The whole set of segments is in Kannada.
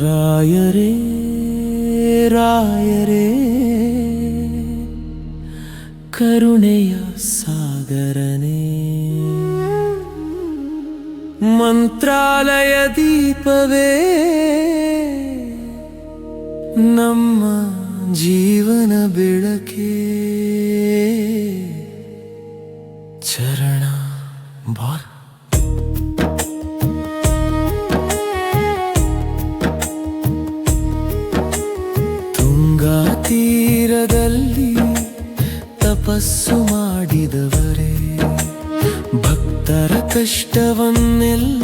ರಾಯರೇ ರಾಯರೇ ಕರುಣೆಯ ಸಾಗರನೇ, ಮಂತ್ರಾಲಯ ದೀಪವೇ ನಮ್ಮ ಜೀವನ ಬೆಳಕೆ, ಚರಣ ಬಾರ್ ತುಂಗಾ ತೀರದಲ್ಲಿ ತಪಸ್ಸು ಮಾಡಿದವರೇ, ಭಕ್ತರ ಕಷ್ಟವನ್ನೆಲ್ಲ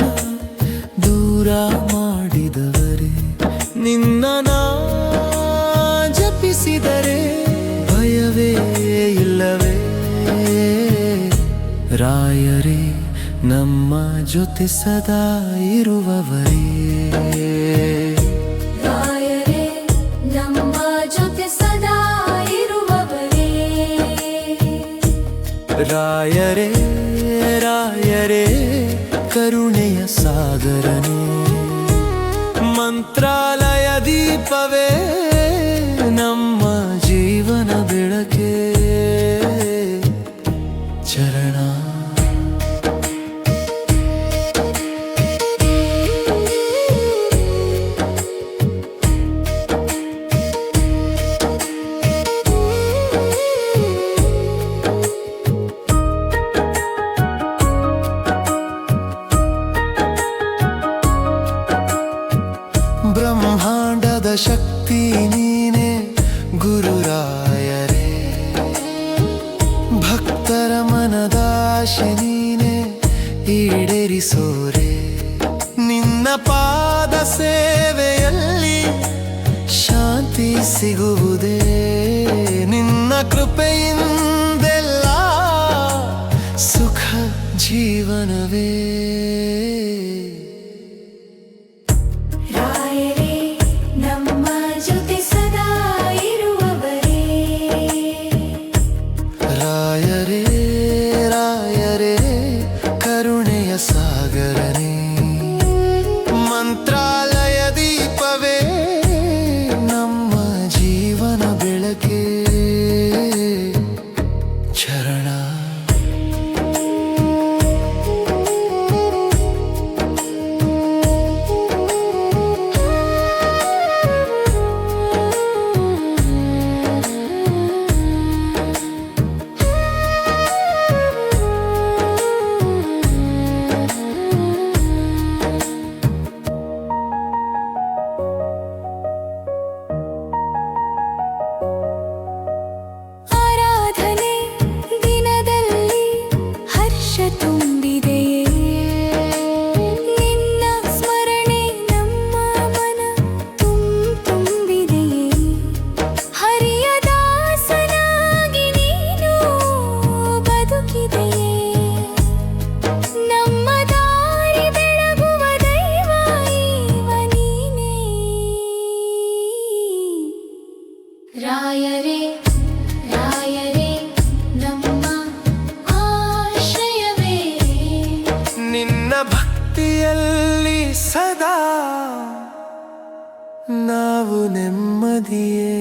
ದೂರ ಮಾಡಿದವರೇ, ನಿನ್ನ ಜಪಿಸಿದರೆ ಭಯವೇ ಇಲ್ಲವೇ, ರಾಯರೇ ನಮ್ಮ ಜೊತೆ ಸದಾ ಇರುವವರೇ, ರಾಯರೇ ನಮ್ಮ ಜೊತೆ ಸದಾ ಇರುವವರೇ, ರಾಯರೇ ರಾಯರೇ ಕರುಣೆಯ ಸಾಗರನೇ, ಮಂತ್ರಾಲಯ ದೀಪವೇ ನಮ್ಮ ಜೀವನ ಬೆಳಕೆ, ಚರಣ ಬ್ರಹ್ಮಾಂಡದ ಶಕ್ತಿ ನೀನೆ ಗುರುರಾಯರೇ, ಭಕ್ತರ ಮನದಾಶೆ ನೀನೆ ಈಡೇರಿಸೋರೆ, ನಿನ್ನ ಪಾದ ಸೇವೆಯಲ್ಲಿ ಶಾಂತಿ ಸಿಗುವುದೇ, ನಿನ್ನ ಕೃಪೆಯಿಂದೆಲ್ಲ ಸುಖ ಜೀವನವೇ, ರಾಯರೇ ನಮ್ಮ ಜೊತೆ ಸದಾ ಇರುವವರೇ, ರಾಯರೇ ರಾಯರೇ ಕರುಣೆಯ ಸಾಗರನೇ, ಮಂತ್ರಾಲಯ ದೀಪವೇ ನಮ್ಮ ಜೀವನ ಬೆಳಕೆ, ಚರಣ ರಾಯರೇ ರಾಯರೇ ನಮ್ಮ ಆಶ್ರಯವೇ, ನಿನ್ನ ಭಕ್ತಿಯಲ್ಲಿ ಸದಾ ನಾವು ನೆಮ್ಮದಿಯೇ.